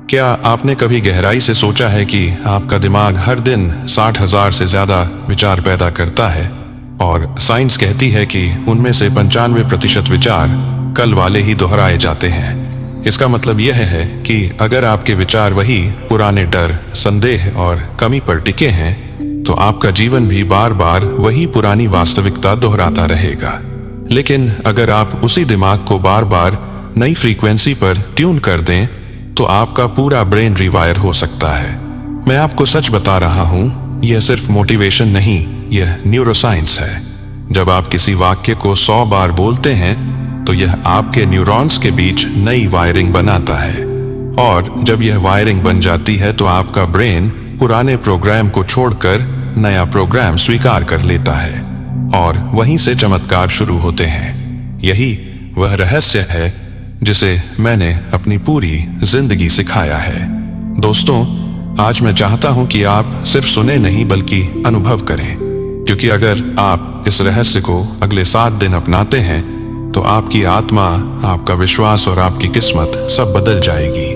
क्या आपने कभी गहराई से सोचा है कि आपका दिमाग हर दिन 60,000 से ज्यादा विचार पैदा करता है और साइंस कहती है कि उनमें से 95% विचार कल वाले ही दोहराए जाते हैं। इसका मतलब यह है कि अगर आपके विचार वही पुराने डर, संदेह और कमी पर टिके हैं तो आपका जीवन भी बार बार वही पुरानी वास्तविकता दोहराता रहेगा। लेकिन अगर आप उसी दिमाग को बार बार नई फ्रीक्वेंसी पर ट्यून कर दें तो आपका पूरा ब्रेन रिवायर हो सकता है। मैं आपको सच बता रहा हूं, यह सिर्फ मोटिवेशन नहीं, यह न्यूरोसाइंस है। जब आप किसी वाक्य को 100 बार बोलते हैं तो यह आपके न्यूरॉन्स के बीच नई वायरिंग बनाता है और जब यह वायरिंग बन जाती है तो आपका ब्रेन पुराने प्रोग्राम को छोड़कर नया प्रोग्राम स्वीकार कर लेता है और वहीं से चमत्कार शुरू होते हैं। यही वह रहस्य है जिसे मैंने अपनी पूरी जिंदगी सिखाया है। दोस्तों, आज मैं चाहता हूं कि आप सिर्फ सुने नहीं बल्कि अनुभव करें, क्योंकि अगर आप इस रहस्य को अगले 7 दिन अपनाते हैं तो आपकी आत्मा, आपका विश्वास और आपकी किस्मत सब बदल जाएगी।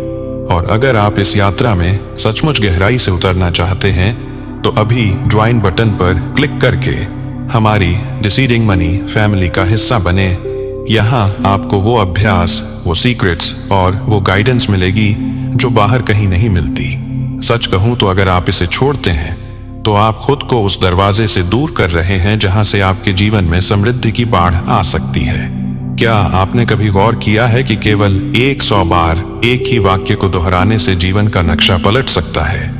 और अगर आप इस यात्रा में सचमुच गहराई से उतरना चाहते हैं तो अभी ज्वाइन बटन पर क्लिक करके हमारी डिसीडिंग मनी फैमिली का हिस्सा बने। यहाँ आपको वो अभ्यास, वो सीक्रेट्स और वो गाइडेंस मिलेगी जो बाहर कहीं नहीं मिलती। सच कहूं तो अगर आप इसे छोड़ते हैं तो आप खुद को उस दरवाजे से दूर कर रहे हैं जहां से आपके जीवन में समृद्धि की बाढ़ आ सकती है। क्या आपने कभी गौर किया है कि केवल 100 बार एक ही वाक्य को दोहराने से जीवन का नक्शा पलट सकता है?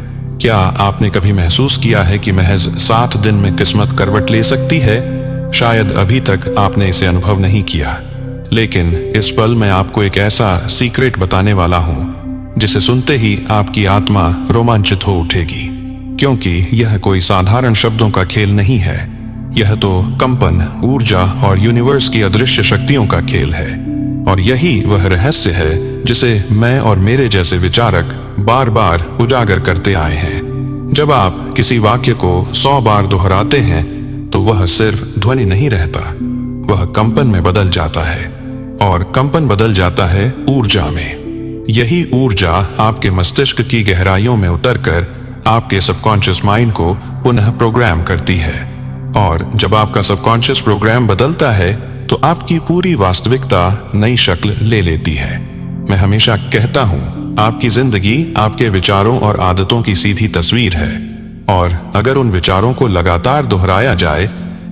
क्या आपने कभी महसूस किया है कि महज 7 दिन में किस्मत करवट ले सकती है? शायद अभी तक आपने इसे अनुभव नहीं किया, लेकिन इस पल मैं आपको एक ऐसा सीक्रेट बताने वाला हूं जिसे सुनते ही आपकी आत्मा रोमांचित हो उठेगी, क्योंकि यह कोई साधारण शब्दों का खेल नहीं है। यह तो कंपन, ऊर्जा और यूनिवर्स की अदृश्य शक्तियों का खेल है। और यही वह रहस्य है जिसे मैं और मेरे जैसे विचारक बार बार उजागर करते आए हैं। जब आप किसी वाक्य को 100 बार दोहराते हैं तो वह सिर्फ ध्वनि नहीं रहता, वह कंपन में बदल जाता है और कंपन बदल जाता है ऊर्जा में। यही ऊर्जा आपके मस्तिष्क की गहराइयों में उतरकर आपके सबकॉन्शियस माइंड को पुनः प्रोग्राम करती है। और जब आपका सबकॉन्शियस प्रोग्राम बदलता है तो आपकी पूरी वास्तविकता नई शक्ल ले लेती है। मैं हमेशा कहता हूं, आपकी जिंदगी आपके विचारों और आदतों की सीधी तस्वीर है, और अगर उन विचारों को लगातार दोहराया जाए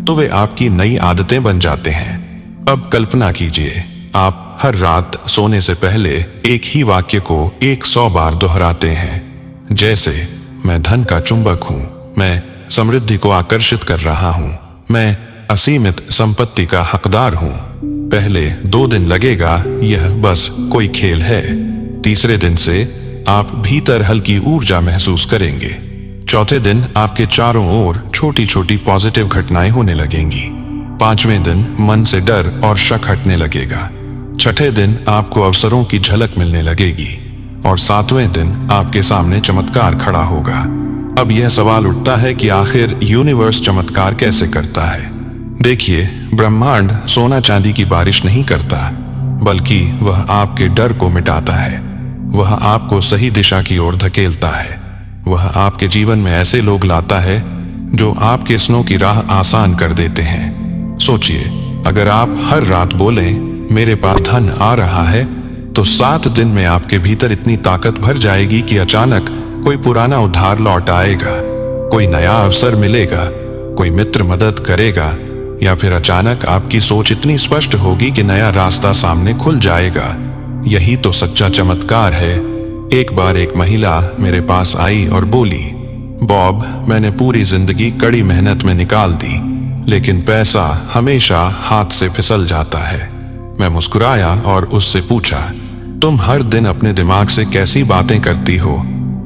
तो वे आपकी नई आदतें बन जाते हैं। अब कल्पना कीजिए, आप हर रात सोने से पहले एक ही वाक्य को 100 बार दोहराते हैं, जैसे मैं धन का चुंबक हूं, मैं समृद्धि को आकर्षित कर रहा हूं, मैं असीमित संपत्ति का हकदार हूं। पहले 2 दिन लगेगा, यह बस कोई खेल है। तीसरे दिन से आप भीतर हल्की ऊर्जा महसूस करेंगे। चौथे दिन आपके चारों ओर छोटी छोटी पॉजिटिव घटनाएं होने लगेंगी। 5वें दिन मन से डर और शक हटने लगेगा। 6ठे दिन आपको अवसरों की झलक मिलने लगेगी और 7वें दिन आपके सामने चमत्कार खड़ा होगा। अब यह सवाल उठता है कि आखिर यूनिवर्स चमत्कार कैसे करता है? देखिए, ब्रह्मांड सोना चांदी की बारिश नहीं करता, बल्कि वह आपके डर को मिटाता है। वह आपको सही दिशा की ओर धकेलता है। वह आपके जीवन में ऐसे लोग लाता है जो आपके सपनों की राह आसान कर देते हैं। सोचिए, अगर आप हर रात बोलें मेरे पास धन आ रहा है, तो 7 दिन में आपके भीतर इतनी ताकत भर जाएगी कि अचानक कोई पुराना उधार लौट आएगा, कोई नया अवसर मिलेगा, कोई मित्र मदद करेगा, या फिर अचानक आपकी सोच इतनी स्पष्ट होगी कि नया रास्ता सामने खुल जाएगा। यही तो सच्चा चमत्कार है। एक बार एक महिला मेरे पास आई और बोली, बॉब, मैंने पूरी जिंदगी कड़ी मेहनत में निकाल दी, लेकिन पैसा हमेशा हाथ से फिसल जाता है। मैं मुस्कुराया और उससे पूछा, तुम हर दिन अपने दिमाग से कैसी बातें करती हो?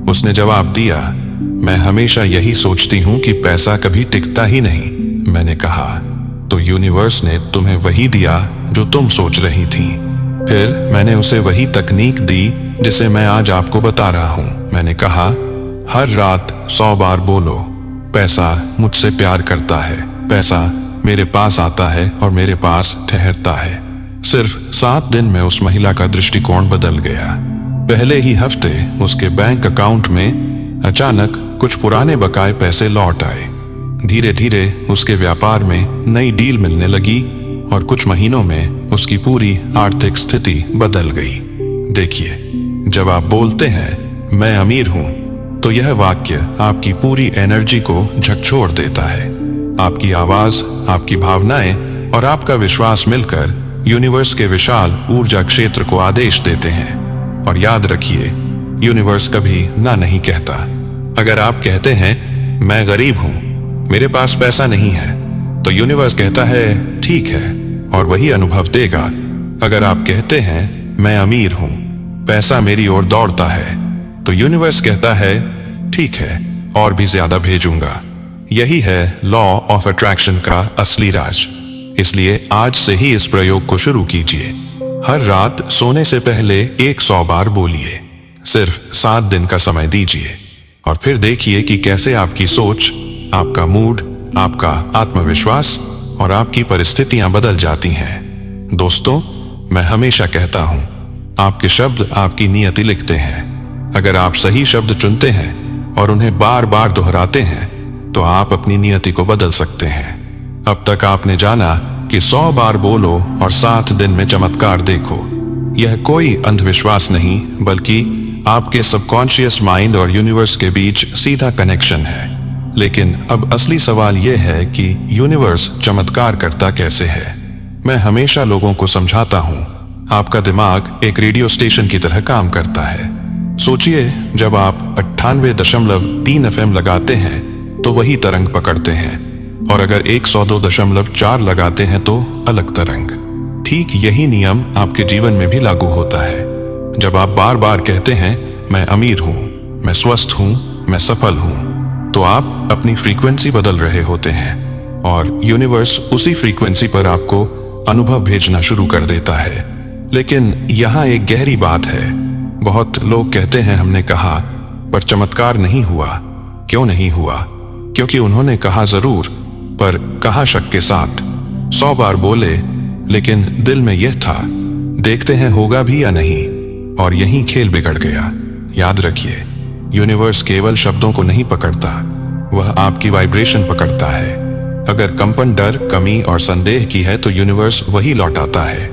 उसने जवाब दिया, मैं हमेशा यही सोचती हूँ कि पैसा कभी टिकता ही नहीं। मैंने कहा, तो यूनिवर्स ने तुम्हें वही दिया जो तुम सोच रही थी। फिर मैंने उसे वही तकनीक दी जिसे मैं आज आपको बता रहा हूं। मैंने कहा, हर रात 100 बार बोलो, पैसा मुझसे प्यार करता है, पैसा मेरे पास आता है और मेरे पास ठहरता है। सिर्फ 7 दिन में उस महिला का दृष्टिकोण बदल गया। पहले ही हफ्ते उसके बैंक अकाउंट में अचानक कुछ पुराने बकाए पैसे लौट आए। धीरे धीरे उसके व्यापार में नई डील मिलने लगी और कुछ महीनों में उसकी पूरी आर्थिक स्थिति बदल गई। देखिए, जब आप बोलते हैं मैं अमीर हूं, तो यह वाक्य आपकी पूरी एनर्जी को झकझोर देता है। आपकी आवाज, आपकी भावनाएं और आपका विश्वास मिलकर यूनिवर्स के विशाल ऊर्जा क्षेत्र को आदेश देते हैं। और याद रखिए, यूनिवर्स कभी ना नहीं कहता। अगर आप कहते हैं मैं गरीब हूं, मेरे पास पैसा नहीं है, तो यूनिवर्स कहता है ठीक है और वही अनुभव देगा। अगर आप कहते हैं मैं अमीर हूं, पैसा मेरी ओर दौड़ता है, तो यूनिवर्स कहता है ठीक है और भी ज्यादा भेजूंगा। यही है लॉ ऑफ अट्रैक्शन का असली राज। इसलिए आज से ही इस प्रयोग को शुरू कीजिए। हर रात सोने से पहले 100 बार बोलिए। सिर्फ 7 दिन का समय दीजिए और फिर देखिए कि कैसे आपकी सोच, आपका मूड, आपका आत्मविश्वास और आपकी परिस्थितियां बदल जाती हैं। दोस्तों, मैं हमेशा कहता हूं, आपके शब्द आपकी नियति लिखते हैं। अगर आप सही शब्द चुनते हैं और उन्हें बार बार दोहराते हैं, तो आप अपनी नियति को बदल सकते हैं। अब तक आपने जाना कि 100 बार बोलो और 7 दिन में चमत्कार देखो। यह कोई अंधविश्वास नहीं, बल्कि आपके सबकॉन्शियस माइंड और यूनिवर्स के बीच सीधा कनेक्शन है। लेकिन अब असली सवाल यह है कि यूनिवर्स चमत्कार करता कैसे है। मैं हमेशा लोगों को समझाता हूं, आपका दिमाग एक रेडियो स्टेशन की तरह काम करता है। सोचिए, जब आप 98.3 FM लगाते हैं तो वही तरंग पकड़ते हैं, और अगर 102.4 लगाते हैं तो अलग तरंग। ठीक यही नियम आपके जीवन में भी लागू होता है। जब आप बार बार कहते हैं मैं अमीर हूं, मैं स्वस्थ हूं, मैं सफल हूं, तो आप अपनी फ्रीक्वेंसी बदल रहे होते हैं और यूनिवर्स उसी फ्रीक्वेंसी पर आपको अनुभव भेजना शुरू कर देता है। लेकिन यहाँ एक गहरी बात है। बहुत लोग कहते हैं हमने कहा पर चमत्कार नहीं हुआ। क्यों नहीं हुआ? क्योंकि उन्होंने कहा जरूर, पर कहा शक के साथ। 100 बार बोले, लेकिन दिल में यह था देखते हैं होगा भी या नहीं, और यही खेल बिगड़ गया। याद रखिए, यूनिवर्स केवल शब्दों को नहीं पकड़ता, वह आपकी वाइब्रेशन पकड़ता है। अगर कंपन डर, कमी और संदेह की है तो यूनिवर्स वही लौटाता है।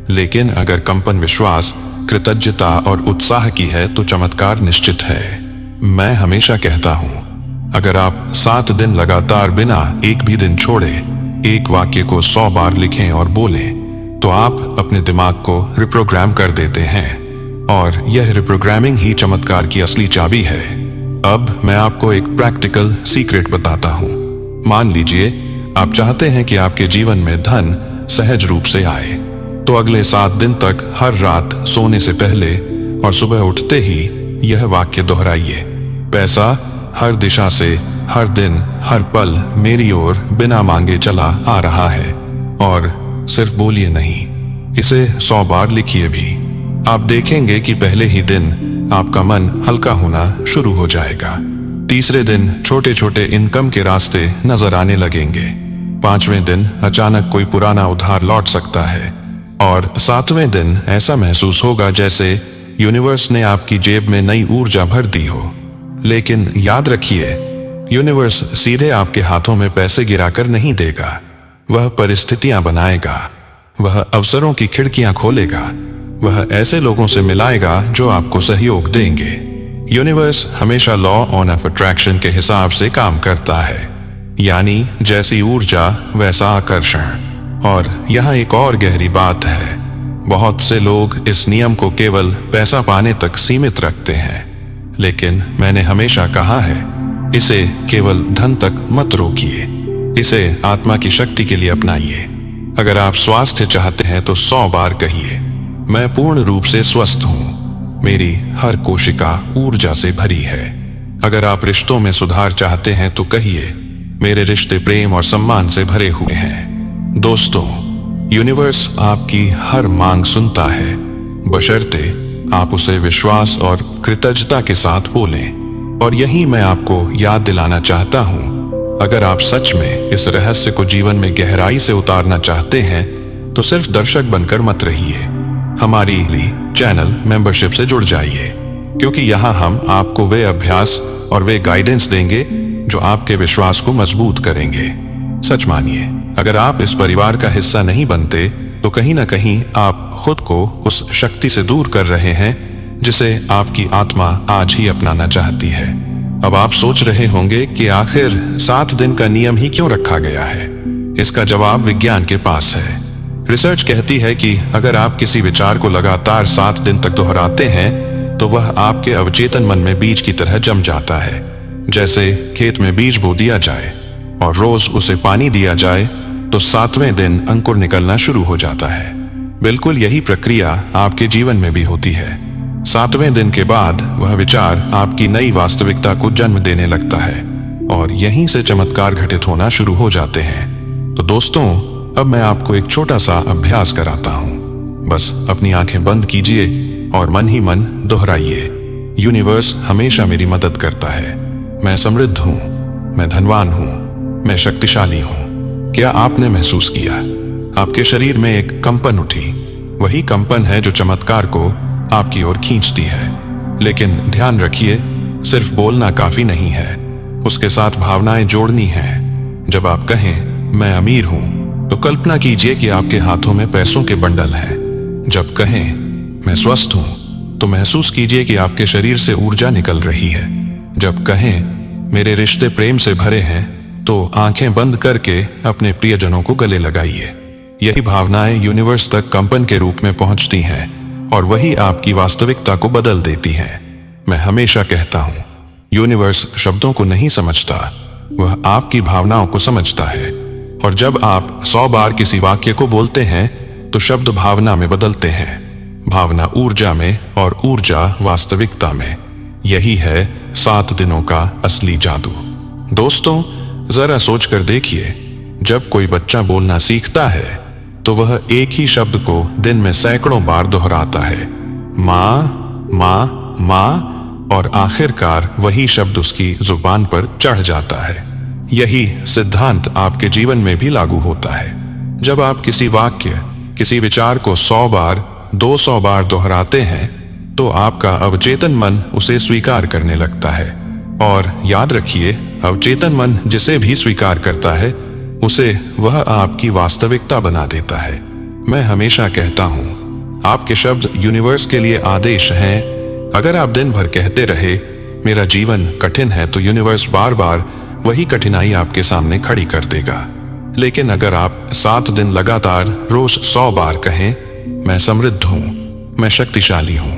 लेकिन अगर कंपन विश्वास, कृतज्ञता और उत्साह की है तो चमत्कार निश्चित है। मैं हमेशा कहता हूं, अगर आप 7 दिन लगातार बिना एक भी दिन छोड़े एक वाक्य को 100 बार लिखें और बोलें, तो आप अपने दिमाग को रिप्रोग्राम कर देते हैं। और यह रिप्रोग्रामिंग ही चमत्कार की असली चाबी है। अब मैं आपको एक प्रैक्टिकल सीक्रेट बताता हूं। मान लीजिए आप चाहते हैं कि आपके जीवन में धन सहज रूप से आए, तो अगले 7 दिन तक हर रात सोने से पहले और सुबह उठते ही यह वाक्य दोहराइए। पैसा हर दिशा से, हर दिन, हर पल मेरी ओर बिना मांगे चला आ रहा है। और सिर्फ बोलिए नहीं, इसे 100 बार लिखिए भी। आप देखेंगे कि पहले ही दिन आपका मन हल्का होना शुरू हो जाएगा। तीसरे दिन छोटे छोटे इनकम के रास्ते नजर आने लगेंगे। 5वें दिन अचानक कोई पुराना उधार लौट सकता है, और 7वें दिन ऐसा महसूस होगा जैसे यूनिवर्स ने आपकी जेब में नई ऊर्जा भर दी हो। लेकिन याद रखिए, यूनिवर्स सीधे आपके हाथों में पैसे गिराकर नहीं देगा। वह परिस्थितियां बनाएगा, वह अवसरों की खिड़कियां खोलेगा, वह ऐसे लोगों से मिलाएगा जो आपको सहयोग देंगे। यूनिवर्स हमेशा लॉ ऑन ऑफ अट्रैक्शन के हिसाब से काम करता है, यानी जैसी ऊर्जा वैसा आकर्षण। और यहाँ एक और गहरी बात है, बहुत से लोग इस नियम को केवल पैसा पाने तक सीमित रखते हैं, लेकिन मैंने हमेशा कहा है, इसे केवल धन तक मत रोकिए, इसे आत्मा की शक्ति के लिए अपनाइए। अगर आप स्वास्थ्य चाहते हैं तो 100 बार कहिए, मैं पूर्ण रूप से स्वस्थ हूं, मेरी हर कोशिका ऊर्जा से भरी है। अगर आप रिश्तों में सुधार चाहते हैं तो कहिए, मेरे रिश्ते प्रेम और सम्मान से भरे हुए हैं। दोस्तों, यूनिवर्स आपकी हर मांग सुनता है, बशर्ते आप उसे विश्वास और कृतज्ञता के साथ बोलें। और यही मैं आपको याद दिलाना चाहता हूं, अगर आप सच में इस रहस्य को जीवन में गहराई से उतारना चाहते हैं तो सिर्फ दर्शक बनकर मत रहिए, हमारी चैनल मेंबरशिप से जुड़ जाइए, क्योंकि यहाँ हम आपको वे अभ्यास और वे गाइडेंस देंगे जो आपके विश्वास को मजबूत करेंगे। सच मानिए, अगर आप इस परिवार का हिस्सा नहीं बनते तो कहीं ना कहीं आप खुद को उस शक्ति से दूर कर रहे हैं जिसे आपकी आत्मा आज ही अपनाना चाहती है। अब आप सोच रहे होंगे कि आखिर 7 दिन का नियम ही क्यों रखा गया है। इसका जवाब विज्ञान के पास है। रिसर्च कहती है कि अगर आप किसी विचार को लगातार 7 दिन तक दोहराते हैं तो वह आपके अवचेतन मन में बीज की तरह जम जाता है। जैसे खेत में बीज बो दिया जाए और रोज उसे पानी दिया जाए तो 7वें दिन अंकुर निकलना शुरू हो जाता है। बिल्कुल यही प्रक्रिया आपके जीवन में भी होती है। 7वें दिन के बाद वह विचार आपकी नई वास्तविकता को जन्म देने लगता है और यहीं से चमत्कार घटित होना शुरू हो जाते हैं। तो दोस्तों, अब मैं आपको एक छोटा सा अभ्यास कराता हूँ। बस अपनी आंखें बंद कीजिए और मन ही मन दोहराइए, यूनिवर्स हमेशा मेरी मदद करता है। मैं समृद्ध हूँ, मैं धनवान हूँ, मैं शक्तिशाली हूँ। क्या आपने महसूस किया? आपके शरीर में एक कंपन उठी। वही कंपन है जो चमत्कार को आपकी ओर खींचती है। लेकिन ध्यान रखिए, सिर्फ बोलना काफी नहीं है, उसके साथ भावनाएं जोड़नी हैं। जब आप कहें मैं अमीर हूं तो कल्पना कीजिए कि आपके हाथों में पैसों के बंडल हैं। जब कहें मैं स्वस्थ हूं तो महसूस कीजिए कि आपके शरीर से ऊर्जा निकल रही है। जब कहें मेरे रिश्ते प्रेम से भरे हैं तो आंखें बंद करके अपने प्रियजनों को गले लगाइए। यही भावनाएं यूनिवर्स तक कंपन के रूप में पहुंचती हैं और वही आपकी वास्तविकता को बदल देती हैं। मैं हमेशा कहता हूं, यूनिवर्स शब्दों को नहीं समझता, वह आपकी भावनाओं को समझता है। और जब आप 100 बार किसी वाक्य को बोलते हैं तो शब्द भावना में बदलते हैं, भावना ऊर्जा में और ऊर्जा वास्तविकता में। यही है 7 दिनों का असली जादू। दोस्तों, जरा सोच कर देखिए, जब कोई बच्चा बोलना सीखता है तो वह एक ही शब्द को दिन में सैकड़ों बार दोहराता है, माँ माँ माँ, और आखिरकार वही शब्द उसकी जुबान पर चढ़ जाता है। यही सिद्धांत आपके जीवन में भी लागू होता है। जब आप किसी वाक्य, किसी विचार को 100 बार, 200 बार दोहराते हैं तो आपका अवचेतन मन उसे स्वीकार करने लगता है। और याद रखिए, अवचेतन मन जिसे भी स्वीकार करता है उसे वह आपकी वास्तविकता बना देता है। मैं हमेशा कहता हूं, आपके शब्द यूनिवर्स के लिए आदेश हैं। अगर आप दिन भर कहते रहे मेरा जीवन कठिन है तो यूनिवर्स बार बार वही कठिनाई आपके सामने खड़ी कर देगा। लेकिन अगर आप 7 दिन लगातार रोज 100 बार कहें मैं समृद्ध हूं, मैं शक्तिशाली हूं,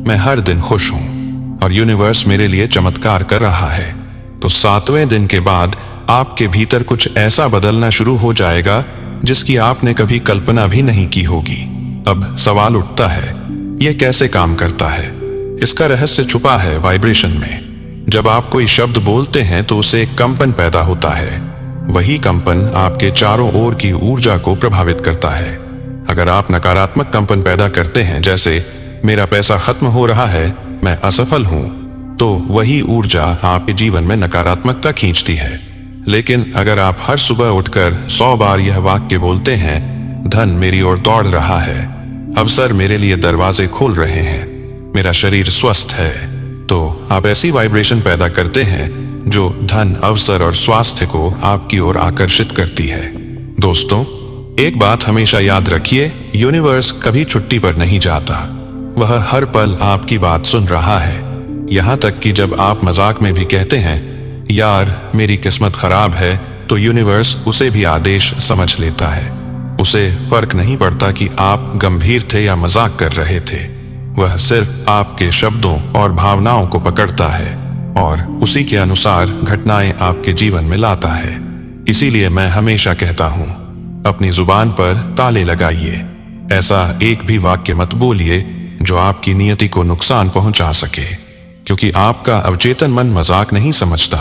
मैं हर दिन खुश हूं और यूनिवर्स मेरे लिए चमत्कार कर रहा है, तो 7वें दिन के बाद आपके भीतर कुछ ऐसा बदलना शुरू हो जाएगा जिसकी आपने कभी कल्पना भी नहीं की होगी। अब सवाल उठता है, यह कैसे काम करता है? इसका रहस्य छुपा है वाइब्रेशन में। जब आप कोई शब्द बोलते हैं तो उसे एक कंपन पैदा होता है। वही कंपन आपके चारों ओर की ऊर्जा को प्रभावित करता है। अगर आप नकारात्मक कंपन पैदा करते हैं, जैसे मेरा पैसा खत्म हो रहा है, मैं असफल हूं, तो वही ऊर्जा आपके जीवन में नकारात्मकता खींचती है। लेकिन अगर आप हर सुबह उठकर 100 बार यह वाक्य बोलते हैं, धन मेरी ओर दौड़ रहा है, अवसर मेरे लिए दरवाजे खोल रहे हैं, मेरा शरीर स्वस्थ है, तो आप ऐसी वाइब्रेशन पैदा करते हैं जो धन, अवसर और स्वास्थ्य को आपकी ओर आकर्षित करती है। दोस्तों, एक बात हमेशा याद रखिए, यूनिवर्स कभी छुट्टी पर नहीं जाता। वह हर पल आपकी बात सुन रहा है। यहाँ तक कि जब आप मजाक में भी कहते हैं यार मेरी किस्मत खराब है, तो यूनिवर्स उसे भी आदेश समझ लेता है। उसे फर्क नहीं पड़ता कि आप गंभीर थे या मजाक कर रहे थे। वह सिर्फ आपके शब्दों और भावनाओं को पकड़ता है और उसी के अनुसार घटनाएं आपके जीवन में लाता है। इसीलिए मैं हमेशा कहता हूं, अपनी जुबान पर ताले लगाइए। ऐसा एक भी वाक्य मत बोलिए जो आपकी नियति को नुकसान पहुंचा सके, क्योंकि आपका अवचेतन मन मजाक नहीं समझता।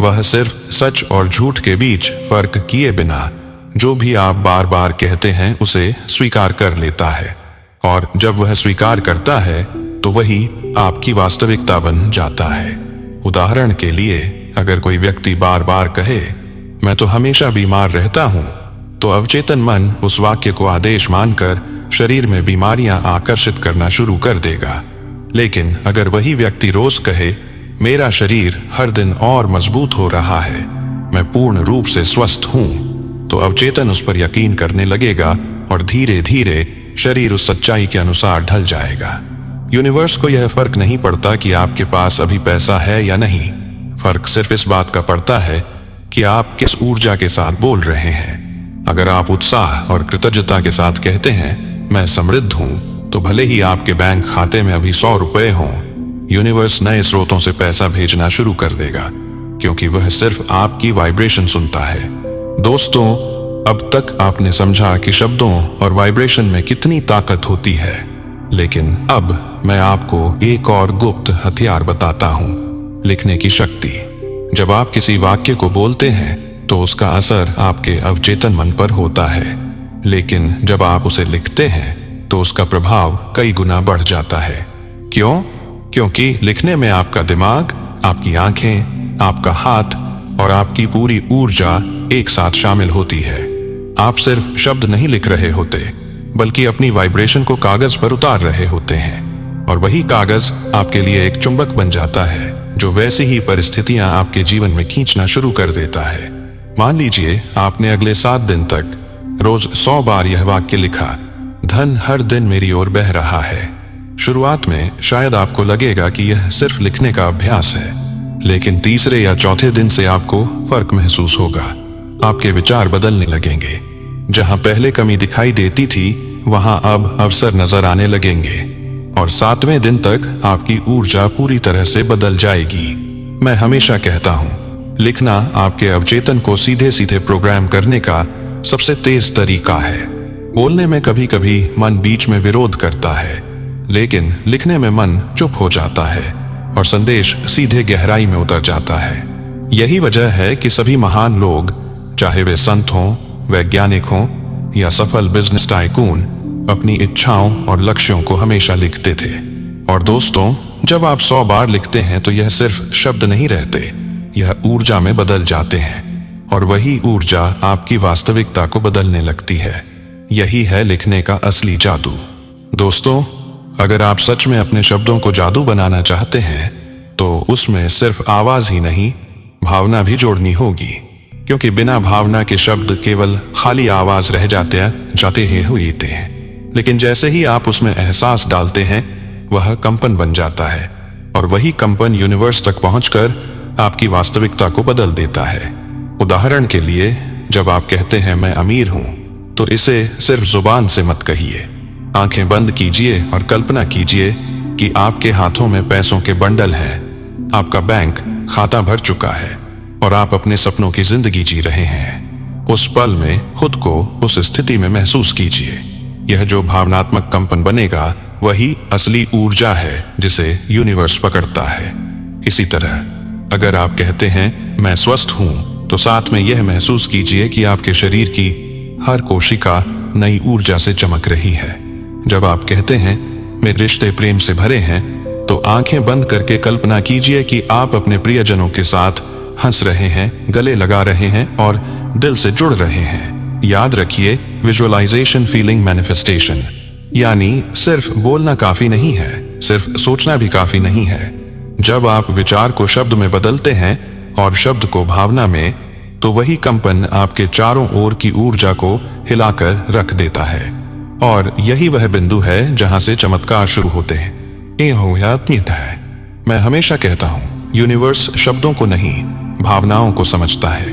वह सिर्फ सच और झूठ के बीच फर्क किए बिना जो भी आप बार बार कहते हैं उसे स्वीकार कर लेता है। और जब वह स्वीकार करता है तो वही आपकी वास्तविकता बन जाता है। उदाहरण के लिए, अगर कोई व्यक्ति बार बार कहे मैं तो हमेशा बीमार रहता हूं, तो अवचेतन मन उस वाक्य को आदेश मानकर शरीर में बीमारियां आकर्षित करना शुरू कर देगा। लेकिन अगर वही व्यक्ति रोज कहे, मेरा शरीर हर दिन और मजबूत हो रहा है, मैं पूर्ण रूप से स्वस्थ हूं, तो अवचेतन उस पर यकीन करने लगेगा और धीरे धीरे शरीर उस सच्चाई के अनुसार ढल जाएगा। यूनिवर्स को यह फर्क नहीं पड़ता कि आपके पास अभी पैसा है या नहीं। फर्क सिर्फ इस बात का पड़ता है कि आप किस ऊर्जा के साथ बोल रहे हैं। अगर आप उत्साह और कृतज्ञता के साथ कहते हैं, मैं समृद्ध हूं, तो भले ही आपके बैंक खाते में अभी 100 रुपए हों, यूनिवर्स नए स्रोतों से पैसा भेजना शुरू कर देगा, क्योंकि वह सिर्फ आपकी वाइब्रेशन सुनता है। दोस्तों, अब तक आपने समझा कि शब्दों और वाइब्रेशन में कितनी ताकत होती है, लेकिन अब मैं आपको एक और गुप्त हथियार बताता हूं, लिखने की शक्ति। जब आप किसी वाक्य को बोलते हैं तो उसका असर आपके अवचेतन मन पर होता है, लेकिन जब आप उसे लिखते हैं तो उसका प्रभाव कई गुना बढ़ जाता है। क्यों? क्योंकि लिखने में आपका दिमाग, आपकी आंखें, आपका हाथ और आपकी पूरी ऊर्जा एक साथ शामिल होती है। आप सिर्फ शब्द नहीं लिख रहे होते, बल्कि अपनी वाइब्रेशन को कागज पर उतार रहे होते हैं, और वही कागज आपके लिए एक चुंबक बन जाता है, जो वैसी ही परिस्थितियां आपके जीवन में खींचना शुरू कर देता है। मान लीजिए आपने अगले 7 दिन तक रोज 100 बार यह वाक्य लिखा, धन हर दिन मेरी ओर बह रहा है। शुरुआत में शायद आपको लगेगा कि यह सिर्फ लिखने का अभ्यास है, लेकिन तीसरे या चौथे दिन से आपको फर्क महसूस होगा। आपके विचार बदलने लगेंगे। जहां पहले कमी दिखाई देती थी, वहां अब अवसर नजर आने लगेंगे, और 7वें दिन तक आपकी ऊर्जा पूरी तरह से बदल जाएगी। मैं हमेशा कहता हूं, लिखना आपके अवचेतन को सीधे सीधे प्रोग्राम करने का सबसे तेज तरीका है। बोलने में कभी कभी मन बीच में विरोध करता है, लेकिन लिखने में मन चुप हो जाता है और संदेश सीधे गहराई में उतर जाता है। यही वजह है कि सभी महान लोग, चाहे वे संत हों, वैज्ञानिक हों या सफल बिजनेस टाइकून, अपनी इच्छाओं और लक्ष्यों को हमेशा लिखते थे। और दोस्तों, जब आप 100 बार लिखते हैं तो यह सिर्फ शब्द नहीं रहते, यह ऊर्जा में बदल जाते हैं, और वही ऊर्जा आपकी वास्तविकता को बदलने लगती है। यही है लिखने का असली जादू। दोस्तों, अगर आप सच में अपने शब्दों को जादू बनाना चाहते हैं, तो उसमें सिर्फ आवाज ही नहीं, भावना भी जोड़नी होगी, क्योंकि बिना भावना के शब्द केवल खाली आवाज रह जाते हैं। लेकिन जैसे ही आप उसमें एहसास डालते हैं, वह कंपन बन जाता है, और वही कंपन यूनिवर्स तक पहुंचकर आपकी वास्तविकता को बदल देता है। उदाहरण के लिए, जब आप कहते हैं मैं अमीर हूं, तो इसे सिर्फ जुबान से मत कहिए। आंखें बंद कीजिए और कल्पना कीजिए कि आपके हाथों में पैसों के बंडल हैं, आपका बैंक खाता भर चुका है, और आप अपने सपनों की जिंदगी जी रहे हैं। उस पल में खुद को उस स्थिति में महसूस कीजिए। यह जो भावनात्मक कंपन बनेगा, वही असली ऊर्जा है जिसे यूनिवर्स पकड़ता है। इसी तरह अगर आप कहते हैं मैं स्वस्थ हूं, तो साथ में यह महसूस कीजिए कि आपके शरीर की हर कोशिका नई ऊर्जा से चमक रही है। जब आप कहते हैं मेरे रिश्ते प्रेम से भरे हैं, तो आंखें बंद करके कल्पना कीजिए कि आप अपने प्रियजनों के साथ हंस रहे हैं, गले लगा रहे हैं और दिल से जुड़ रहे हैं। याद रखिए, विजुअलाइजेशन, फीलिंग, मैनिफेस्टेशन, यानी सिर्फ बोलना काफी नहीं है, सिर्फ सोचना भी काफी नहीं है। जब आप विचार को शब्द में बदलते हैं और शब्द को भावना में, तो वही कंपन आपके चारों ओर की ऊर्जा को हिलाकर रख देता है, और यही वह बिंदु है जहां से चमत्कार शुरू होते हैं। मैं हमेशा कहता हूं, यूनिवर्स शब्दों को नहीं, भावनाओं को समझता है,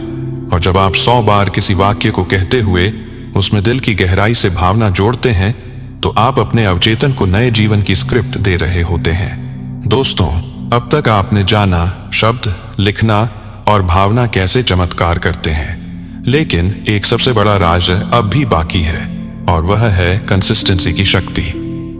और जब आप 100 बार किसी वाक्य को कहते हुए उसमें दिल की गहराई से भावना जोड़ते हैं, तो आप अपने अवचेतन को नए जीवन की स्क्रिप्ट दे रहे होते हैं। दोस्तों, अब तक आपने जाना शब्द, लिखना और भावना कैसे चमत्कार करते हैं, लेकिन एक सबसे बड़ा राज अब भी बाकी है, और वह है कंसिस्टेंसी की शक्ति।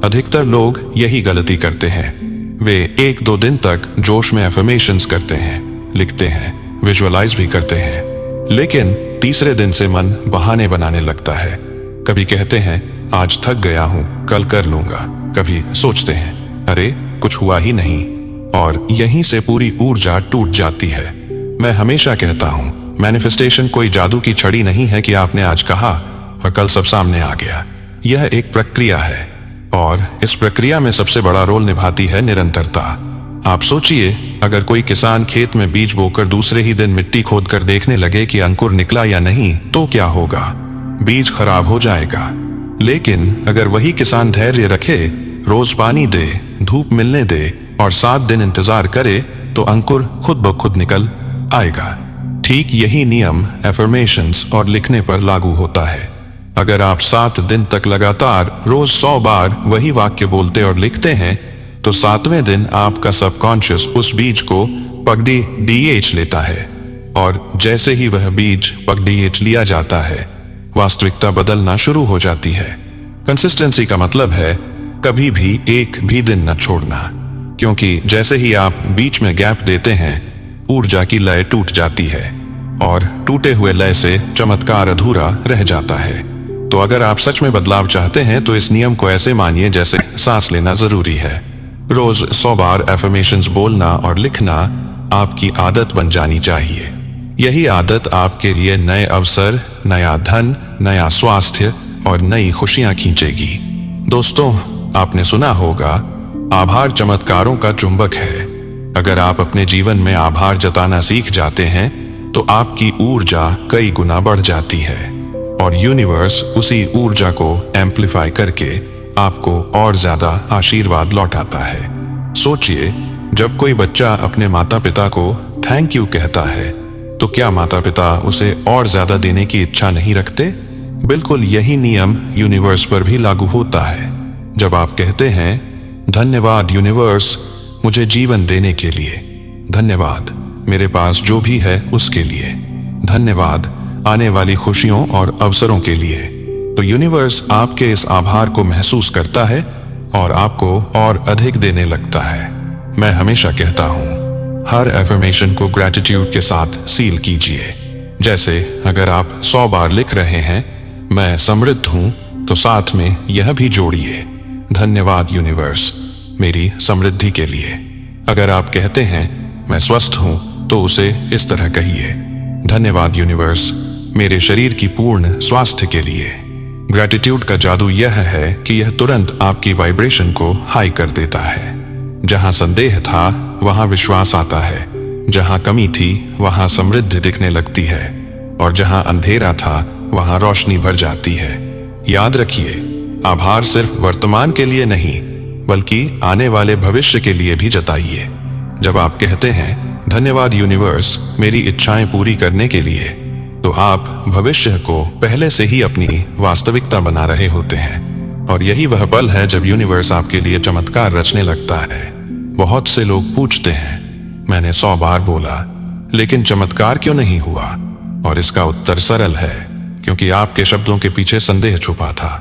अधिकतर लोग यही गलती करते हैं। वे 1-2 दिन तक जोश में एफर्मेशंस करते हैं, लिखते हैं, विजुअलाइज भी करते हैं, लेकिन तीसरे दिन से मन बहाने बनाने लगता है। कभी कहते हैं आज थक गया हूं, कल कर लूंगा, कभी सोचते हैं अरे कुछ हुआ ही नहीं, और यहीं से पूरी ऊर्जा टूट जाती है। मैं हमेशा कहता हूं, मैनिफेस्टेशन कोई जादू की छड़ी नहीं है कि आपने आज कहा और कल सब सामने आ गया। यह एक प्रक्रिया है और इस प्रक्रिया में सबसे बड़ा रोल निभाती है निरंतरता। आप सोचिए, अगर कोई किसान खेत में बीज बोकर दूसरे ही दिन मिट्टी खोदकर देखने लगे कि अंकुर निकला या नहीं, तो क्या होगा? बीज खराब हो जाएगा। लेकिन अगर वही किसान धैर्य रखे, रोज पानी दे, धूप मिलने दे और 7 दिन इंतजार करे, तो अंकुर खुद ब खुद निकल आएगा। ठीक यही नियम एफर्मेशंस और लिखने पर लागू होता है। अगर आप 7 दिन तक लगातार रोज 100 बार वही वाक्य बोलते और लिखते हैं, तो 7वें दिन आपका सबकॉन्शियस उस बीज को पकड़ी डीएच लेता है और जैसे ही वह बीज पकड़ी लिया जाता है, वास्तविकता बदलना शुरू हो जाती है। कंसिस्टेंसी का मतलब है कभी भी एक भी दिन न छोड़ना, क्योंकि जैसे ही आप बीच में गैप देते हैं, ऊर्जा की लय टूट जाती है और टूटे हुए लय से चमत्कार अधूरा रह जाता है। तो अगर आप सच में बदलाव चाहते हैं तो इस नियम को ऐसे मानिए जैसे सांस लेना जरूरी है। रोज 100 बार एफर्मेशंस बोलना और लिखना आपकी आदत बन जानी चाहिए। यही आदत आपके लिए नए अवसर, नया धन, नया स्वास्थ्य और नई खुशियां खींचेगी। दोस्तों, आपने सुना होगा, आभार चमत्कारों का चुंबक है। अगर आप अपने जीवन में आभार जताना सीख जाते हैं, तो आपकी ऊर्जा कई गुना बढ़ जाती है और यूनिवर्स उसी ऊर्जा को एम्प्लीफाई करके आपको और ज्यादा आशीर्वाद लौटाता है। सोचिए, जब कोई बच्चा अपने माता पिता को थैंक यू कहता है, तो क्या माता पिता उसे और ज्यादा देने की इच्छा नहीं रखते? बिल्कुल यही नियम यूनिवर्स पर भी लागू होता है। जब आप कहते हैं, धन्यवाद यूनिवर्स मुझे जीवन देने के लिए, धन्यवाद मेरे पास जो भी है उसके लिए, धन्यवाद आने वाली खुशियों और अवसरों के लिए, तो यूनिवर्स आपके इस आभार को महसूस करता है और आपको और अधिक देने लगता है। मैं हमेशा कहता हूँ, हर एफर्मेशन को ग्रैटिट्यूड के साथ सील कीजिए। जैसे अगर आप 100 बार लिख रहे हैं, मैं समृद्ध हूँ, तो साथ में यह भी जोड़िए, धन्यवाद यूनिवर्स मेरी समृद्धि के लिए। अगर आप कहते हैं मैं स्वस्थ हूं, तो उसे इस तरह कहिए, धन्यवाद यूनिवर्स मेरे शरीर की पूर्ण स्वास्थ्य के लिए। ग्रैटिट्यूड का जादू यह है कि यह तुरंत आपकी वाइब्रेशन को हाई कर देता है। जहां संदेह था, वहां विश्वास आता है। जहां कमी थी, वहां समृद्धि दिखने लगती है और जहां अंधेरा था, वहां रोशनी भर जाती है। याद रखिए, आभार सिर्फ वर्तमान के लिए नहीं, बल्कि आने वाले भविष्य के लिए भी जताइए। जब आप कहते हैं धन्यवाद यूनिवर्स मेरी इच्छाएं पूरी करने के लिए, तो आप भविष्य को पहले से ही अपनी वास्तविकता बना रहे होते हैं और यही वह पल है जब यूनिवर्स आपके लिए चमत्कार रचने लगता है। बहुत से लोग पूछते हैं, मैंने 100 बार बोला, लेकिन चमत्कार क्यों नहीं हुआ? और इसका उत्तर सरल है, क्योंकि आपके शब्दों के पीछे संदेह छुपा था।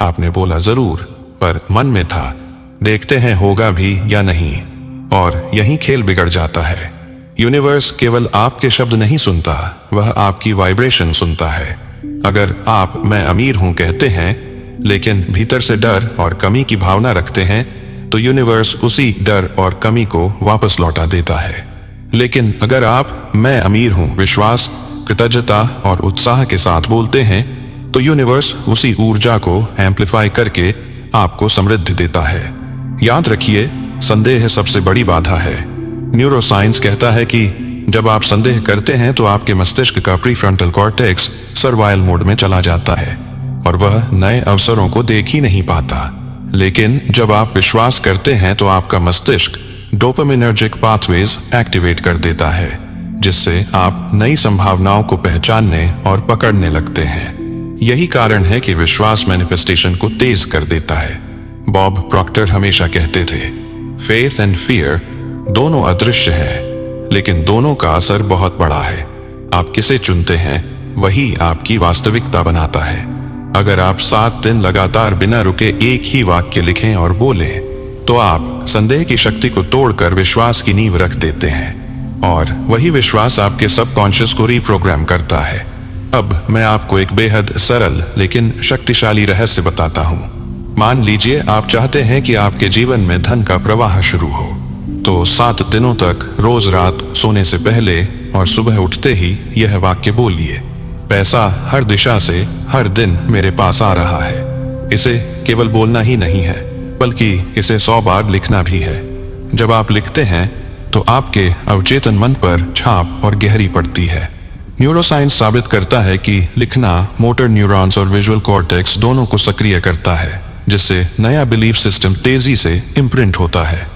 आपने बोला जरूर, पर मन में था, देखते हैं होगा भी या नहीं, और यही खेल बिगड़ जाता है। यूनिवर्स केवल आपके शब्द नहीं सुनता, वह आपकी वाइब्रेशन सुनता है। अगर आप मैं अमीर हूं कहते हैं, लेकिन भीतर से डर और कमी की भावना रखते हैं, तो यूनिवर्स उसी डर और कमी को वापस लौटा देता है। लेकिन अगर आप मैं अमीर हूं विश्वास, कृतज्ञता और उत्साह के साथ बोलते हैं, तो यूनिवर्स उसी ऊर्जा को एम्प्लीफाई करके आपको समृद्धि देता है। याद रखिए, संदेह सबसे बड़ी बाधा है। न्यूरोसाइंस कहता है कि जब आप संदेह करते हैं, तो आपके मस्तिष्क का प्रीफ्रंटल कॉर्टेक्स सर्वाइवल मोड में चला जाता है और वह नए अवसरों को देख ही नहीं पाता। लेकिन जब आप विश्वास करते हैं, तो आपका मस्तिष्क डोपामिनर्जिक पाथवेज एक्टिवेट कर देता है, जिससे आप नई संभावनाओं को पहचानने और पकड़ने लगते हैं। यही कारण है कि विश्वास मैनिफेस्टेशन को तेज कर देता है। बॉब प्रॉक्टर हमेशा कहते थे, फेथ एंड फियर दोनों अदृश्य हैं, लेकिन दोनों का असर बहुत बड़ा है। आप किसे चुनते हैं, वही आपकी वास्तविकता बनाता है। अगर आप 7 दिन लगातार बिना रुके एक ही वाक्य लिखें और बोलें, तो आप संदेह की शक्ति को तोड़कर विश्वास की नींव रख देते हैं और वही विश्वास आपके सबकॉन्शियस को रीप्रोग्राम करता है। अब मैं आपको एक बेहद सरल लेकिन शक्तिशाली रहस्य बताता हूँ। मान लीजिए आप चाहते हैं कि आपके जीवन में धन का प्रवाह शुरू हो, तो 7 दिनों तक रोज रात सोने से पहले और सुबह उठते ही यह वाक्य बोलिए, पैसा हर दिशा से हर दिन मेरे पास आ रहा है। इसे केवल बोलना ही नहीं है, बल्कि इसे 100 बार लिखना भी है। जब आप लिखते हैं तो आपके अवचेतन मन पर छाप और गहरी पड़ती है। न्यूरोसाइंस साबित करता है कि लिखना मोटर न्यूरॉन्स और विजुअल कॉर्टेक्स दोनों को सक्रिय करता है, जिससे नया बिलीफ सिस्टम तेजी से इम्प्रिंट होता है।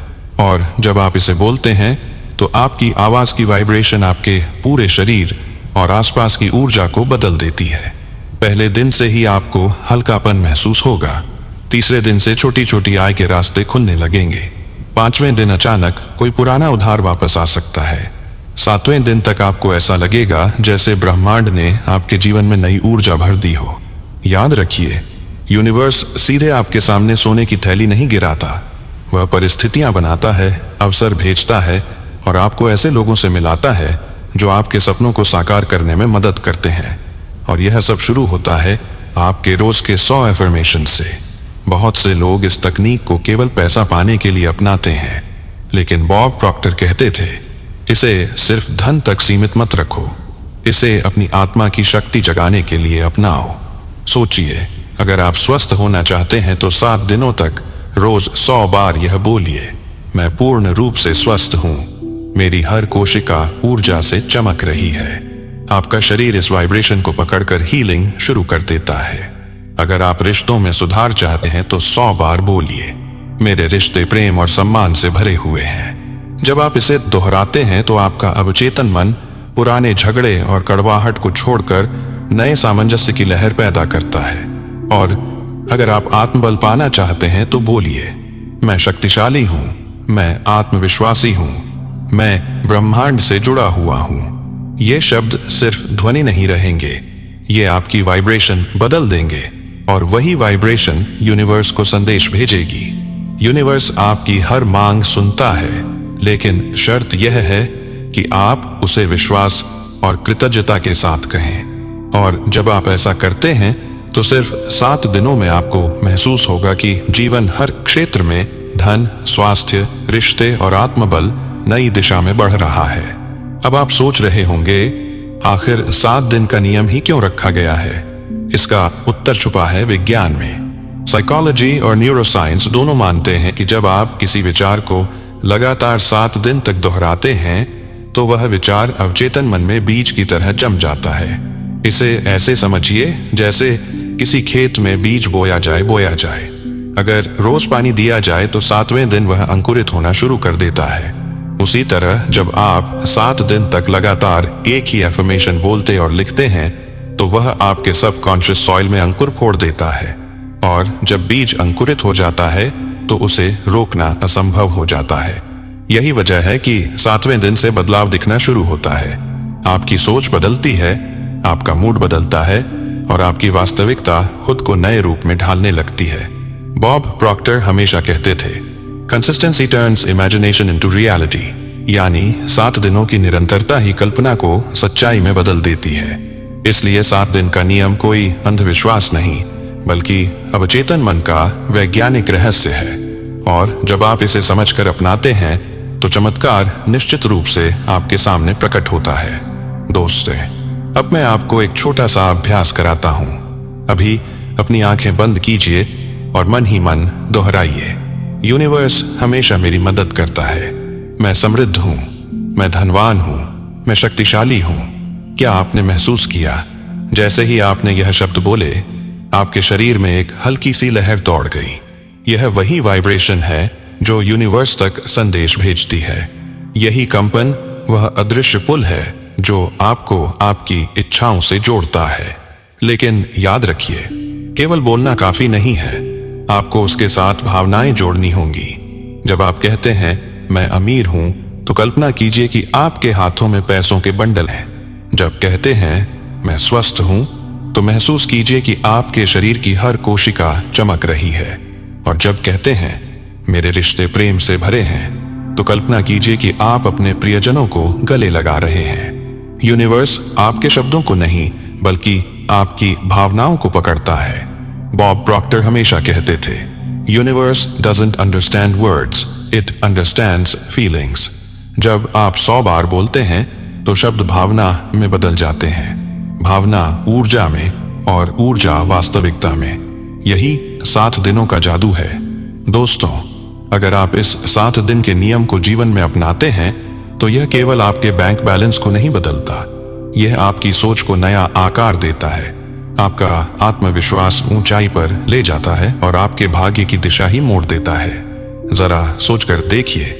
और जब आप इसे बोलते हैं तो आपकी आवाज की वाइब्रेशन आपके पूरे शरीर और आसपास की ऊर्जा को बदल देती है। पहले दिन से ही आपको हल्कापन महसूस होगा। तीसरे दिन से छोटी छोटी आय के रास्ते खुलने लगेंगे। 5वें दिन अचानक कोई पुराना उधार वापस आ सकता है। 7वें दिन तक आपको ऐसा लगेगा जैसे ब्रह्मांड ने आपके जीवन में नई ऊर्जा भर दी हो। याद रखिए, यूनिवर्स सीधे आपके सामने सोने की थैली नहीं गिराता। वह परिस्थितियां बनाता है, अवसर भेजता है और आपको ऐसे लोगों से मिलाता है जो आपके सपनों को साकार करने में मदद करते हैं। और यह सब शुरू होता है आपके रोज के 100 एफर्मेशन से। बहुत से लोग इस तकनीक को केवल पैसा पाने के लिए अपनाते हैं, लेकिन बॉब प्रॉक्टर कहते थे, इसे सिर्फ धन तक सीमित मत रखो, इसे अपनी आत्मा की शक्ति जगाने के लिए अपनाओ। सोचिए, अगर आप स्वस्थ होना चाहते हैं तो 7 दिनों तक रोज 100 बार यह बोलिए, मैं पूर्ण रूप से स्वस्थ हूं, मेरी हर कोशिका ऊर्जा से चमक रही है। आपका शरीर इस वाइब्रेशन को पकड़कर हीलिंग शुरू कर देता है। अगर आप रिश्तों में सुधार चाहते हैं तो 100 बार बोलिए, मेरे रिश्ते प्रेम और सम्मान से भरे हुए हैं। जब आप इसे दोहराते हैं तो आपका अवचेतन मन पुराने झगड़े और कड़वाहट को छोड़कर नए सामंजस्य की लहर पैदा करता है। और अगर आप आत्मबल पाना चाहते हैं तो बोलिए, मैं शक्तिशाली हूं, मैं आत्मविश्वासी हूं, मैं ब्रह्मांड से जुड़ा हुआ हूं। ये शब्द सिर्फ ध्वनि नहीं रहेंगे, ये आपकी वाइब्रेशन बदल देंगे और वही वाइब्रेशन यूनिवर्स को संदेश भेजेगी। यूनिवर्स आपकी हर मांग सुनता है, लेकिन शर्त यह है कि आप उसे विश्वास और कृतज्ञता के साथ कहें। और जब आप ऐसा करते हैं तो सिर्फ 7 दिनों में आपको महसूस होगा कि जीवन हर क्षेत्र में धन, स्वास्थ्य, रिश्ते और आत्मबल नई दिशा में बढ़ रहा है। अब आप सोच रहे होंगे, आखिर 7 दिन का नियम ही क्यों रखा गया है? इसका उत्तर छुपा है विज्ञान में। साइकोलॉजी और न्यूरोसाइंस दोनों मानते हैं कि जब आप किसी विचार को लगातार 7 दिन तक दोहराते हैं तो वह विचार अवचेतन मन में बीज की तरह जम जाता है। इसे ऐसे समझिए जैसे किसी खेत में बीज बोया जाए। अगर रोज पानी दिया जाए तो 7वें दिन वह अंकुरित होना शुरू कर देता है। उसी तरह जब आप 7 दिन तक लगातार एक ही एफर्मेशन बोलते और लिखते हैं तो वह आपके सबकॉन्शियस सॉइल में अंकुर फोड़ देता है। और जब बीज अंकुरित हो जाता है तो उसे रोकना असंभव हो जाता है। यही वजह है कि 7वें दिन से बदलाव दिखना शुरू होता है। आपकी सोच बदलती है, आपका मूड बदलता है और आपकी वास्तविकता खुद को नए रूप में ढालने लगती है। बॉब प्रॉक्टर हमेशा कहते थे, consistency turns imagination into reality, यानी 7 दिनों की निरंतरता ही कल्पना को सच्चाई में बदल देती है। इसलिए 7 दिन का नियम कोई अंधविश्वास नहीं, बल्कि अवचेतन मन का वैज्ञानिक रहस्य है। और जब आप इसे समझकर अपनाते हैं तो चमत्कार निश्चित रूप से आपके सामने प्रकट होता है। दोस्तों, अब मैं आपको एक छोटा सा अभ्यास कराता हूं। अभी अपनी आंखें बंद कीजिए और मन ही मन दोहराइए, यूनिवर्स हमेशा मेरी मदद करता है, मैं समृद्ध हूं, मैं धनवान हूं, मैं शक्तिशाली हूं। क्या आपने महसूस किया जैसे ही आपने यह शब्द बोले, आपके शरीर में एक हल्की सी लहर दौड़ गई? यह वही वाइब्रेशन है जो यूनिवर्स तक संदेश भेजती है। यही कंपन वह अदृश्य पुल है जो आपको आपकी इच्छाओं से जोड़ता है। लेकिन याद रखिए, केवल बोलना काफी नहीं है, आपको उसके साथ भावनाएं जोड़नी होंगी। जब आप कहते हैं मैं अमीर हूं तो कल्पना कीजिए कि आपके हाथों में पैसों के बंडल हैं। जब कहते हैं मैं स्वस्थ हूं तो महसूस कीजिए कि आपके शरीर की हर कोशिका चमक रही है। और जब कहते हैं मेरे रिश्ते प्रेम से भरे हैं तो कल्पना कीजिए कि आप अपने प्रियजनों को गले लगा रहे हैं। यूनिवर्स आपके शब्दों को नहीं बल्कि आपकी भावनाओं को पकड़ता है। बॉब प्रॉक्टर हमेशा कहते थे, universe doesn't understand words, it understands feelings. जब आप 100 बार बोलते हैं तो शब्द भावना में बदल जाते हैं, भावना ऊर्जा में और ऊर्जा वास्तविकता में। यही 7 दिनों का जादू है। दोस्तों, अगर आप इस 7 दिन के नियम को जीवन में अपनाते हैं तो यह केवल आपके बैंक बैलेंस को नहीं बदलता, यह आपकी सोच को नया आकार देता है, आपका आत्मविश्वास ऊंचाई पर ले जाता है और आपके भाग्य की दिशा ही मोड़ देता है। जरा सोचकर देखिए,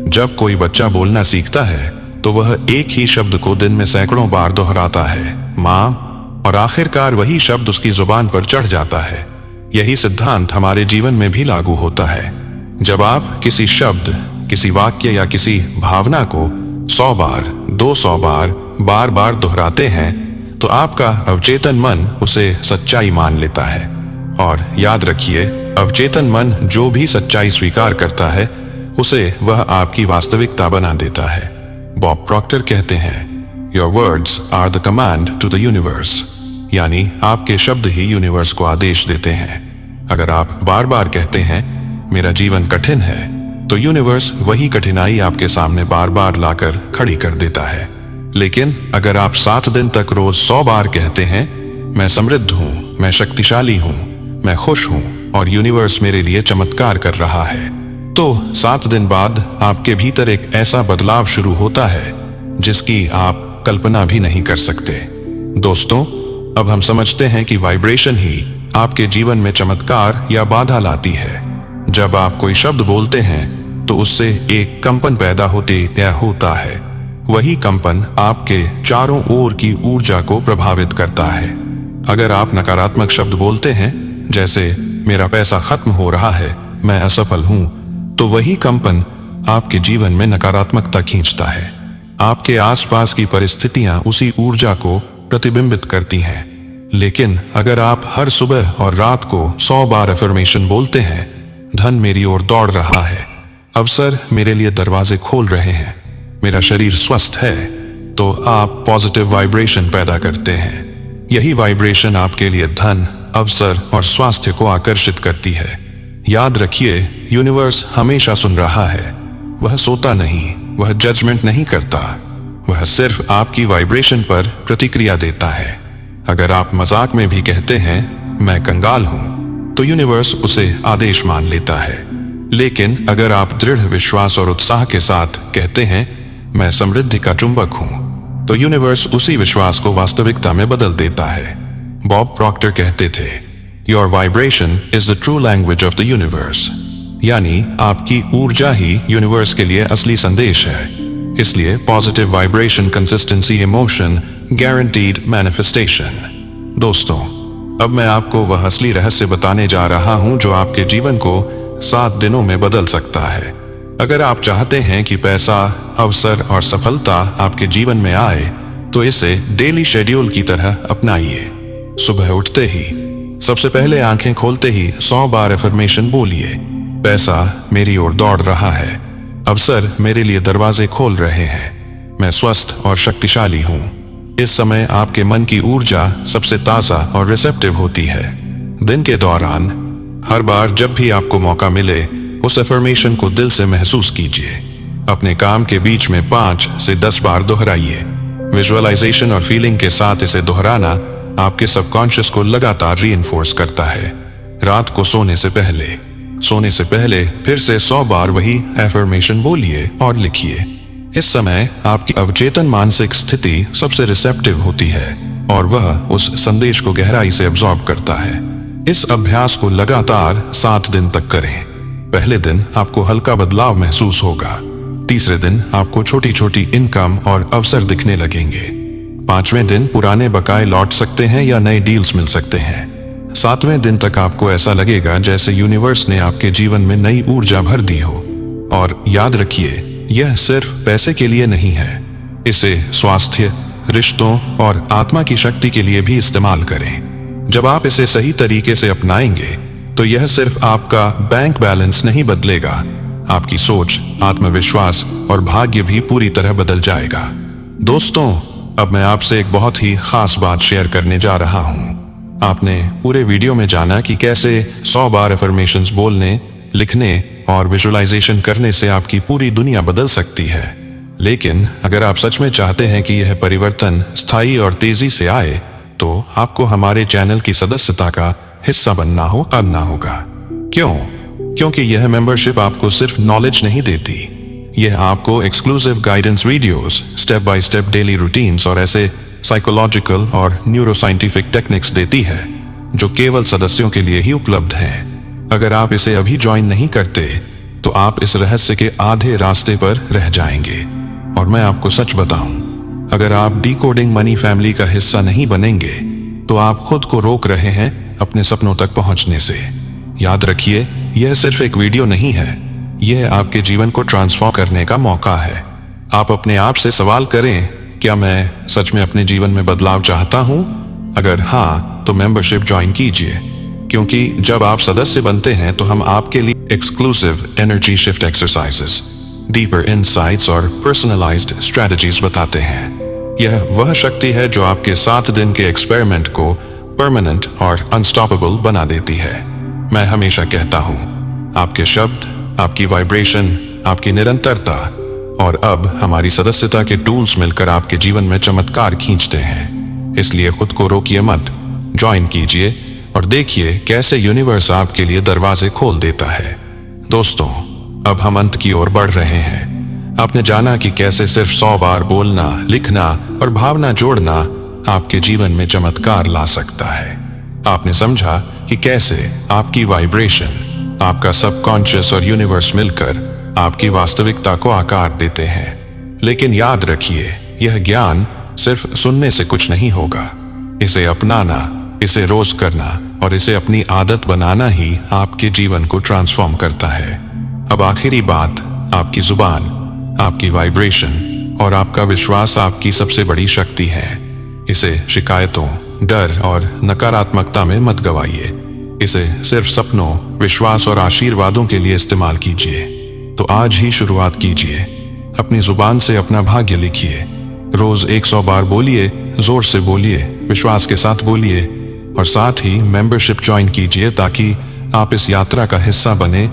जब कोई बच्चा बोलना सीखता है तो वह एक ही शब्द को दिन में सैकड़ों बार दोहराता है, माँ, और आखिरकार वही शब्द उसकी जुबान पर चढ़ जाता है। यही सिद्धांत हमारे जीवन में भी लागू होता है। जब आप किसी शब्द, किसी वाक्य या किसी भावना को 100 बार, 200 बार, बार बार दोहराते हैं तो आपका अवचेतन मन उसे सच्चाई मान लेता है। और याद रखिए, अवचेतन मन जो भी सच्चाई स्वीकार करता है उसे वह आपकी वास्तविकता बना देता है। बॉब प्रॉक्टर कहते हैं, your words are the command to the universe, यानी आपके शब्द ही यूनिवर्स को आदेश देते हैं। अगर आप बार बार कहते हैं मेरा जीवन कठिन है, तो यूनिवर्स वही कठिनाई आपके सामने बार बार लाकर खड़ी कर देता है। लेकिन अगर आप 7 दिन तक रोज 100 बार कहते हैं मैं समृद्ध हूं, मैं शक्तिशाली हूं, मैं खुश हूं और यूनिवर्स मेरे लिए चमत्कार कर रहा है, तो 7 दिन बाद आपके भीतर एक ऐसा बदलाव शुरू होता है जिसकी आप कल्पना भी नहीं कर सकते। दोस्तों, अब हम समझते हैं कि वाइब्रेशन ही आपके जीवन में चमत्कार या बाधा लाती है। जब आप कोई शब्द बोलते हैं तो उससे एक कंपन पैदा होता है। वही कंपन आपके चारों ओर की ऊर्जा को प्रभावित करता है। अगर आप नकारात्मक शब्द बोलते हैं, जैसे मेरा पैसा खत्म हो रहा है, मैं असफल हूं, तो वही कंपन आपके जीवन में नकारात्मकता खींचता है। आपके आसपास की परिस्थितियां उसी ऊर्जा को प्रतिबिंबित करती हैं। लेकिन अगर आप हर सुबह और रात को 100 बार अफर्मेशन बोलते हैं, धन मेरी ओर दौड़ रहा है, अवसर मेरे लिए दरवाजे खोल रहे हैं, मेरा शरीर स्वस्थ है, तो आप पॉजिटिव वाइब्रेशन पैदा करते हैं। यही वाइब्रेशन आपके लिए धन, अवसर और स्वास्थ्य को आकर्षित करती है। याद रखिए, यूनिवर्स हमेशा सुन रहा है। वह सोता नहीं, वह जजमेंट नहीं करता, वह सिर्फ आपकी वाइब्रेशन पर प्रतिक्रिया देता है। अगर आप मजाक में भी कहते हैं मैं कंगाल हूं, तो यूनिवर्स उसे आदेश मान लेता है। लेकिन अगर आप दृढ़ विश्वास और उत्साह के साथ कहते हैं मैं समृद्धि का चुंबक हूं, तो यूनिवर्स उसी विश्वास को वास्तविकता में बदल देता है। बॉब प्रॉक्टर कहते थे, your vibration is the true language of the universe, यानी आपकी ऊर्जा ही यूनिवर्स के लिए असली संदेश है। इसलिए positive vibration, consistency, emotion, guaranteed manifestation. दोस्तों, अब मैं आपको वह असली रहस्य बताने जा रहा हूं जो आपके जीवन को 7 दिनों में बदल सकता है। अगर आप चाहते हैं कि पैसा, अवसर और सफलता आपके जीवन में आए, तो इसे डेली शेड्यूल की तरह अपनाइए। सुबह उठते ही, सबसे पहले आंखें खोलते ही 100 बार अफर्मेशन बोलिए। पैसा मेरी ओर दौड़ रहा है, अवसर मेरे लिए दरवाजे खोल रहे हैं, मैं स्वस्थ और शक्तिशाली हूं। इस समय आपके मन की ऊर्जा सबसे ताजा और रिसेप्टिव होती है। दिन के दौरान हर बार जब भी आपको मौका मिले, उस अफर्मेशन को दिल से महसूस कीजिए। अपने काम के बीच में 5 से 10 बार दोहराइए। विजुअलाइजेशन और फीलिंग के साथ इसे दोहराना आपके सबकॉन्शियस को लगातार रीइंफोर्स करता है। रात को सोने से पहले फिर से 100 बार वही अफर्मेशन बोलिए और लिखिए। इस समय आपकी अवचेतन मानसिक स्थिति सबसे रिसेप्टिव होती है और वह उस संदेश को गहराई से अब्सॉर्ब करता है। इस अभ्यास को लगातार 7 दिन तक करें। पहले दिन आपको हल्का बदलाव महसूस होगा। तीसरे दिन आपको छोटी छोटी इनकम और अवसर दिखने लगेंगे। 5वें दिन पुराने बकाए लौट सकते हैं या नए डील्स मिल सकते हैं। 7वें दिन तक आपको ऐसा लगेगा जैसे यूनिवर्स ने आपके जीवन में नई ऊर्जा भर दी हो। और याद रखिए, यह सिर्फ पैसे के लिए नहीं है, इसे स्वास्थ्य, रिश्तों और आत्मा की शक्ति के लिए भी इस्तेमाल करें। जब आप इसे सही तरीके से अपनाएंगे, तो यह सिर्फ आपका बैंक बैलेंस नहीं बदलेगा, आपकी सोच, आत्मविश्वास और भाग्य भी पूरी तरह बदल जाएगा। दोस्तों, अब मैं आपसे एक बहुत ही खास बात शेयर करने जा रहा हूं। आपने पूरे वीडियो में जाना कि कैसे 100 बार अफर्मेशंस बोलने, लिखने और विजुअलाइजेशन करने से आपकी पूरी दुनिया बदल सकती है। लेकिन अगर आप सच में चाहते हैं कि यह परिवर्तन स्थायी और तेजी से आए, तो आपको हमारे चैनल की सदस्यता का हिस्सा बनना हो अब ना होगा। क्यों? क्योंकि यह मेंबरशिप आपको सिर्फ नॉलेज नहीं देती, यह आपको exclusive guidance videos, step by step daily routines और ऐसे साइकोलॉजिकल और न्यूरोसाइंटिफिक टेक्निक्स देती है जो केवल सदस्यों के लिए ही उपलब्ध हैं। अगर आप इसे अभी ज्वाइन नहीं करते तो आप इस रहस्य के आधे रास्ते पर रह जाएंगे। और मैं आपको सच बताऊं, अगर आप डिकोडिंग मनी फैमिली का हिस्सा नहीं बनेंगे तो आप खुद को रोक रहे हैं अपने सपनों तक पहुंचने से। याद रखिए, यह सिर्फ एक वीडियो नहीं है, यह आपके जीवन को ट्रांसफॉर्म करने का मौका है। आप अपने आप से सवाल करें, क्या मैं सच में अपने जीवन में बदलाव चाहता हूं? अगर हाँ, तो मेंबरशिप ज्वाइन कीजिए, क्योंकि जब आप सदस्य बनते हैं तो हम आपके लिए exclusive energy shift exercises, deeper insights और पर्सनलाइज्ड स्ट्रेटजीज बताते हैं। यह वह शक्ति है जो आपके 7 दिन के एक्सपेरिमेंट को परमानेंट और अनस्टॉपेबल बना देती है। मैं हमेशा कहता हूं, आपके शब्द, आपकी वाइब्रेशन, आपकी निरंतरता और अब हमारी सदस्यता के टूल्स मिलकर आपके जीवन में चमत्कार खींचते हैं। इसलिए खुद को रोकिए मत, ज्वाइन कीजिए और देखिए कैसे यूनिवर्स आपके लिए दरवाजे खोल देता है। दोस्तों, अब हम अंत की ओर बढ़ रहे हैं। आपने जाना कि कैसे सिर्फ 100 बार बोलना, लिखना और भावना जोड़ना आपके जीवन में चमत्कार ला सकता है। आपने समझा कि कैसे आपकी वाइब्रेशन, आपका सबकॉन्शियस और यूनिवर्स मिलकर आपकी वास्तविकता को आकार देते हैं। लेकिन याद रखिए, यह ज्ञान सिर्फ सुनने से कुछ नहीं होगा। इसे अपनाना, इसे रोज करना और इसे अपनी आदत बनाना ही आपके जीवन को ट्रांसफॉर्म करता है। अब आखिरी बात, आपकी जुबान, आपकी वाइब्रेशन और आपका विश्वास आपकी सबसे बड़ी शक्ति है। इसे शिकायतों, डर और नकारात्मकता में मत गवाइए। इसे सिर्फ सपनों, विश्वास और आशीर्वादों के लिए इस्तेमाल कीजिए। तो आज ही शुरुआत कीजिए। अपनी जुबान से अपना भाग्य लिखिए। रोज 100 बार बोलिए, जोर से बोलिए, विश्वास के साथ बोलिए और साथ ही मेंबरशिप ज्वाइन कीजिए ताकि आप इस यात्रा का हिस्सा बने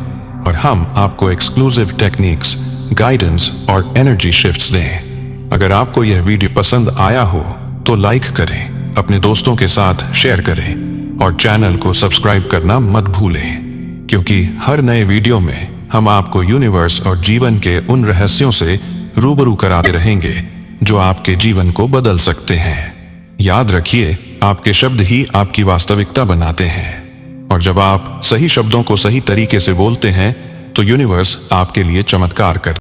और हम आपको एक्सक्लूसिव टेक्निक्स, गाइडेंस और एनर्जी शिफ्ट्स दें। अगर आपको यह वीडियो पसंद आया हो तो लाइक करें, अपने दोस्तों के साथ शेयर करें और चैनल को सब्सक्राइब करना मत भूलें, क्योंकि हर नए वीडियो में हम आपको यूनिवर्स और जीवन के उन रहस्यों से रूबरू कराते रहेंगे जो आपके जीवन को बदल सकते हैं। याद रखिए, आपके शब्द ही आपकी वास्तविकता बनाते हैं और जब आप सही शब्दों को सही तरीके से बोलते हैं तो यूनिवर्स आपके लिए चमत्कार करता है।